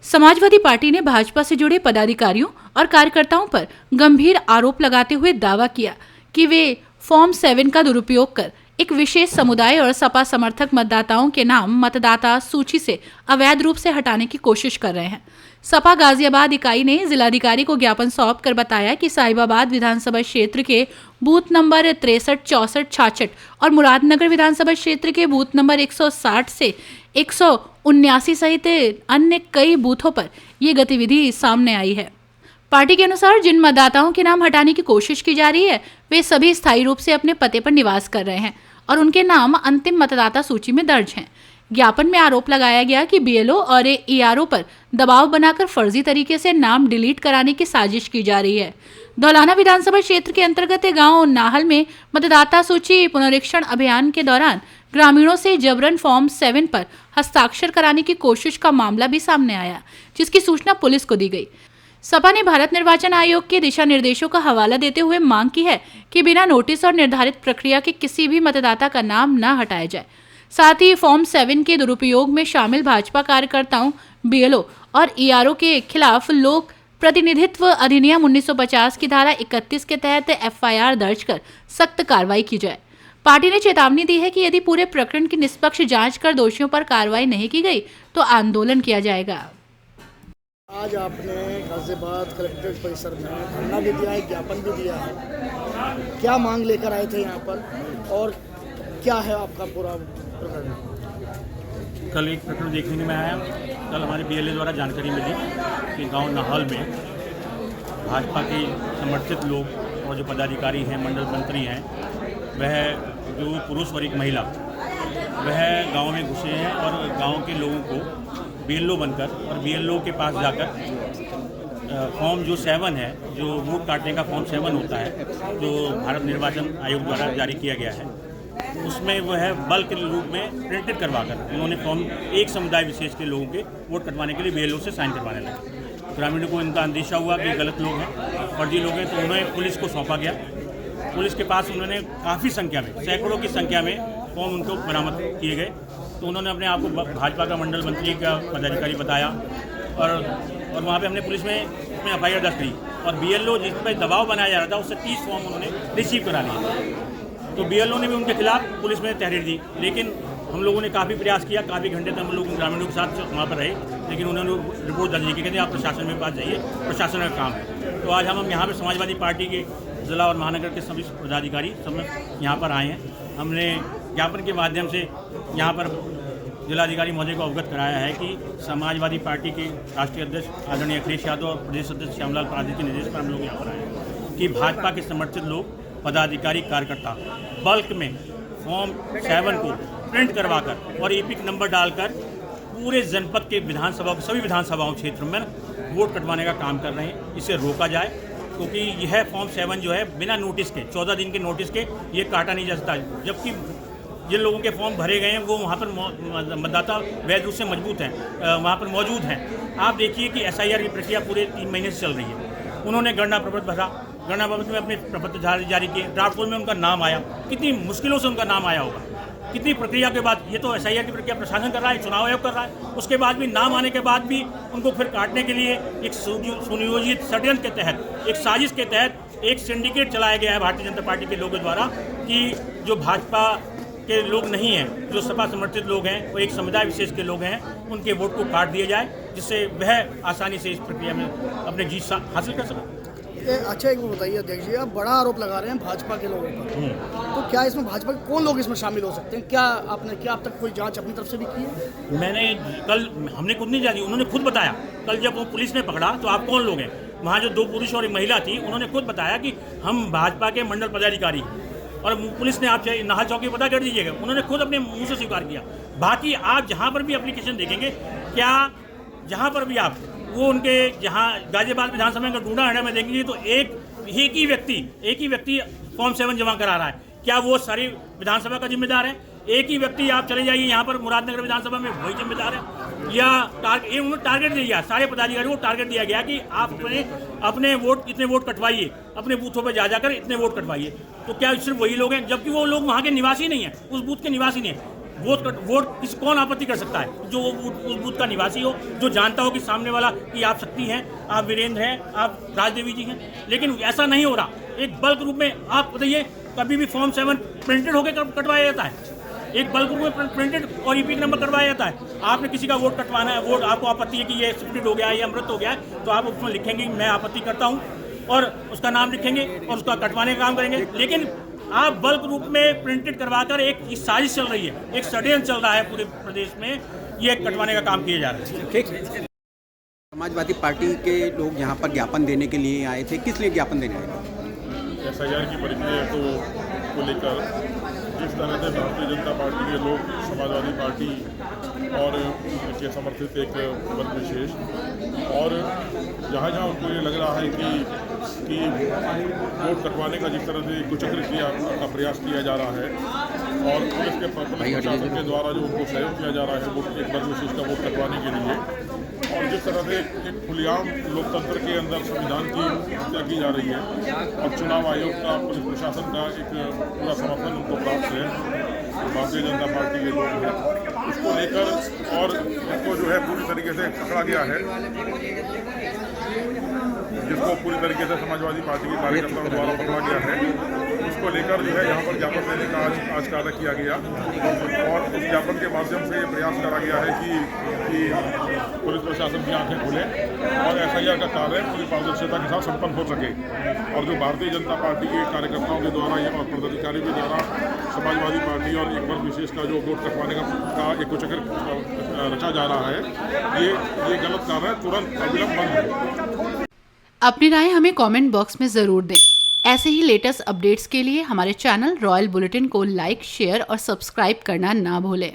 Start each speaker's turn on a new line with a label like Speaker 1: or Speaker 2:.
Speaker 1: Samajwadi party ने भाजपा से जुड़े पदाधिकारियों और कार्यकर्ताओं पर गंभीर आरोप लगाते हुए दावा किया कि वे फॉर्म 7 का दुरुपयोग कर एक विशेष समुदाय और सपा समर्थक मतदाताओं के नाम मतदाता सूची से अवैध रूप से हटाने की कोशिश कर रहे हैं। सपा गाजियाबाद इकाई ने जिलाधिकारी को ज्ञापन सौंप कर बताया कि साहिबाबाद विधानसभा क्षेत्र के बूथ नंबर 63, 64, 66 और मुरादनगर विधानसभा क्षेत्र के बूथ नंबर 160 से 179 सहित अन्य कई बूथों पर ये गतिविधि सामने आई है। पार्टी के अनुसार जिन मतदाताओं के नाम हटाने की कोशिश की जा रही है वे सभी स्थायी रूप से अपने पते पर निवास कर रहे हैं और उनके नाम अंतिम मतदाता सूची में दर्ज हैं। ज्ञापन में आरोप लगाया गया कि बीएलओ और ईआरओ पर दबाव बनाकर फर्जी तरीके से नाम डिलीट कराने की साजिश की जा रही है। धौलाना विधानसभा क्षेत्र के अंतर्गत गांव नाहल में मतदाता सूची पुनरीक्षण अभियान के दौरान ग्रामीणों से जबरन फॉर्म 7 पर हस्ताक्षर कराने की कोशिश का मामला भी सामने आया, जिसकी सूचना पुलिस को दी गई। सपा ने भारत निर्वाचन आयोग के दिशा निर्देशों का हवाला देते हुए मांग की है कि बिना नोटिस और निर्धारित प्रक्रिया के किसी भी मतदाता का नाम न हटाया जाए। साथ ही फॉर्म 7 के दुरुपयोग में शामिल भाजपा कार्यकर्ताओं, बीएलओ और ईआरओ के खिलाफ लोक प्रतिनिधित्व अधिनियम 1950 की धारा 31 के तहत एफआईआर दर्ज कर सख्त कार्रवाई की जाए। पार्टी ने चेतावनी दी है कि यदि पूरे प्रकरण की निष्पक्ष जांच कर दोषियों पर कार्रवाई नहीं की गई तो आंदोलन किया जाएगा।
Speaker 2: आज आपने गाजियाबाद कलेक्ट्रेट परिसर में धरना भी दिया है, ज्ञापन भी दिया है। क्या मांग लेकर आए थे यहाँ पर और क्या है आपका पूरा प्रकरण?
Speaker 3: कल एक प्रकरण देखने में आया। कल हमारे बीएलए द्वारा जानकारी मिली कि गांव नाहल में भाजपा के समर्थित लोग और जो पदाधिकारी हैं, मंडल मंत्री हैं, वह जो पुरुष और एक महिला वह गांव में घुसे हैं और गांव के लोगों को बीएलओ बनकर और बीएलओ के पास जाकर फॉर्म जो 7 है, जो वोट काटने का फॉर्म 7 होता है, जो भारत निर्वाचन आयोग द्वारा जारी किया गया है, उसमें वह बल्क रूप में प्रिंटेड करवाकर उन्होंने फॉर्म एक समुदाय विशेष के लोगों के वोट कटवाने के लिए बीएलओ से साइन करवाने लगे। ग्रामीणों को इनका अंदेशा हुआ कि गलत लोग हैं, फर्जी लोग हैं, तो उन्हें पुलिस को सौंपा गया। पुलिस के पास उन्होंने काफ़ी संख्या में, सैकड़ों की संख्या में फॉर्म उनको बरामद किए गए। तो उन्होंने अपने आप को भाजपा का मंडल मंत्री का पदाधिकारी बताया और वहाँ पे हमने पुलिस में एफआईआर दर्ज की और बीएलओ जिस पर दबाव बनाया जा रहा था उससे 30 फॉर्म उन्होंने रिसीव करा लिए। तो बीएलओ ने भी उनके खिलाफ पुलिस में तहरीर दी, लेकिन हम लोगों ने काफ़ी प्रयास किया, काफ़ी घंटे तक हम लोग ग्रामीणों के साथ वहाँ पर रहे, लेकिन उन्होंने रिपोर्ट दर्ज की, कहते आप प्रशासन में पास जाइए, प्रशासन का काम है। तो आज हम यहाँ पर समाजवादी पार्टी के जिला और महानगर के सभी पदाधिकारी सब यहाँ पर आए हैं। हमने ज्ञापन के माध्यम से यहाँ पर जिलाधिकारी महोदय को अवगत कराया है कि समाजवादी पार्टी के राष्ट्रीय अध्यक्ष आदरणीय अखिलेश यादव और प्रदेश अध्यक्ष श्यामलाल पारधी के निर्देश पर हम लोग यहाँ पर आए हैं कि भाजपा के समर्थित लोग, पदाधिकारी, कार्यकर्ता बल्क में फॉर्म 7 को प्रिंट करवाकर और एपिक नंबर डालकर पूरे जनपद के विधानसभा सभी विधानसभाओं क्षेत्रों में वोट कटवाने का काम कर रहे हैं। इसे रोका जाए, क्योंकि यह फॉर्म 7 जो है बिना नोटिस के 14 दिन के नोटिस के ये काटा नहीं जा सकता, जबकि जिन लोगों के फॉर्म भरे गए हैं वो वहाँ पर मतदाता वैध रूप से मजबूत हैं, वहाँ पर मौजूद हैं। आप देखिए कि एसआईआर की प्रक्रिया पूरे 3 महीने से चल रही है। उन्होंने गणना प्रपत्र भरा, गणना प्रपत्र में अपने प्रपत्र जारी किए, ड्राफ्ट में उनका नाम आया, कितनी मुश्किलों से उनका नाम आया होगा, कितनी प्रक्रिया के बाद। ये तो एसआईआर की प्रक्रिया प्रशासन कर रहा है, चुनाव आयोग कर रहा है, उसके बाद भी नाम आने के बाद भी उनको फिर काटने के लिए एक सुनियोजित षड्यंत्र के तहत, एक साजिश के तहत एक सिंडिकेट चलाया गया है भारतीय जनता पार्टी के लोगों द्वारा कि जो भाजपा के लोग नहीं हैं, जो सपा समर्थित लोग हैं, वो एक समुदाय विशेष के लोग हैं, उनके वोट को काट दिया जाए, जिससे वह आसानी से इस प्रक्रिया में अपने जीत हासिल कर सकें।
Speaker 2: अच्छा, एक बताइए अध्यक्ष जी, आप बड़ा आरोप लगा रहे हैं भाजपा के लोगों पर, तो क्या इसमें भाजपा के कौन लोग इसमें शामिल हो सकते हैं? क्या अब तक कोई जांच अपनी तरफ से भी की है?
Speaker 3: हमने खुद नहीं जानी, उन्होंने खुद बताया। कल जब वो पुलिस ने पकड़ा तो आप कौन लोग हैं, वहाँ जो 2 पुरुष और एक महिला थी, उन्होंने खुद बताया कि हम भाजपा के मंडल पदाधिकारी, और पुलिस ने आप चाहे नाहल चौकी पता कर दीजिएगा, उन्होंने खुद अपने मुंह से स्वीकार किया। बाकी आप जहाँ पर भी एप्लीकेशन देखेंगे, क्या जहाँ पर भी आप वो उनके जहाँ गाजियाबाद विधानसभा का डूडा हंडा में देखेंगे तो एक ही व्यक्ति फॉर्म 7 जमा करा रहा है। क्या वो सारी विधानसभा का जिम्मेदार है? एक ही व्यक्ति आप चले जाइए यहाँ पर मुरादनगर विधानसभा में, वही जिम्मेदार है। या उन्होंने टारगेट दिया गया, सारे पदाधिकारियों को टारगेट दिया गया कि आप अपने वोट इतने वोट कटवाइए, अपने बूथों पर जाकर इतने वोट कटवाइए। तो क्या सिर्फ वही लोग हैं, जबकि वो लोग वहाँ के निवासी नहीं हैं, उस बूथ के निवासी नहीं हैं। वोट कौन आपत्ति कर सकता है? जो उस बूथ का निवासी हो, जो जानता हो कि सामने वाला कि आप शक्ति हैं, आप वीरेंद्र हैं, आप राजदेवी जी हैं। लेकिन ऐसा नहीं हो रहा। एक बल्क रूप में आप बताइए, कभी भी फॉर्म 7 प्रिंटेड होकर कटवाया जाता है, एक बल्क रूप में प्रिंटेड और ईपीक नंबर करवाया जाता है। आपने किसी का वोट कटवाना है, वोट आपको आपत्ति है कि ये स्प्लिट हो गया है, ये अमृत हो गया है, तो आप उसमें लिखेंगे मैं आपत्ति करता हूँ और उसका नाम लिखेंगे और उसका कटवाने का काम करेंगे। लेकिन आप बल्क रूप में प्रिंटेड करवाकर एक साजिश चल रही है, एक षड्यंत्र चल रहा है पूरे प्रदेश में, ये कटवाने का काम किया जा रहा है।
Speaker 4: ठीक। समाजवादी पार्टी के लोग यहाँ पर ज्ञापन देने के लिए आए थे, किस लिए ज्ञापन देने आए थे?
Speaker 5: SIR की प्रक्रिया को लेकर जिस तरह से भारतीय जनता पार्टी के लोग समाजवादी पार्टी और के समर्थित एक वर्ग विशेष, और जहाँ जहाँ उनको ये लग रहा है कि वोट कटवाने का जिस तरह से कुचक्र का प्रयास किया जा रहा है और पुलिस के प्रशासन के द्वारा जो उनको सहयोग किया जा रहा है वोट एक वर्ग विशेष का वोट कटवाने के लिए, और जिस तरह से एक खुलेआम लोकतंत्र के अंदर संविधान की हत्या की जा रही है और चुनाव आयोग का, पुलिस प्रशासन का एक पूरा समर्थन उनको प्राप्त है, भारतीय जनता पार्टी के लोग हैं, उसको लेकर और इसको जो है पूरी तरीके से पकड़ा गया है, जिसको पूरी तरीके से समाजवादी पार्टी के कार्यकर्ताओं द्वारा पकड़ा गया है, उसको लेकर जो है यहाँ पर ज्ञापन देने का आज कार्य किया गया और उस ज्ञापन के माध्यम से ये प्रयास करा गया है कि पुलिस प्रशासन की आंखें खुले और SIR का कार्य पूरी पारदर्शिता के साथ संपन्न हो सके। और जो भारतीय जनता पार्टी के कार्यकर्ताओं के द्वारा और पदाधिकारी के द्वारा समाजवादी पार्टी और एक वर्ग विशेष का जो वोट कटवाने का एक कुचक्र रचा जा रहा है, ये गलत कार्य तुरंत अविलंब बंद हो।
Speaker 1: अपनी राय हमें कमेंट बॉक्स में ज़रूर दें। ऐसे ही लेटेस्ट अपडेट्स के लिए हमारे चैनल रॉयल बुलेटिन को लाइक, शेयर और सब्सक्राइब करना ना भूलें।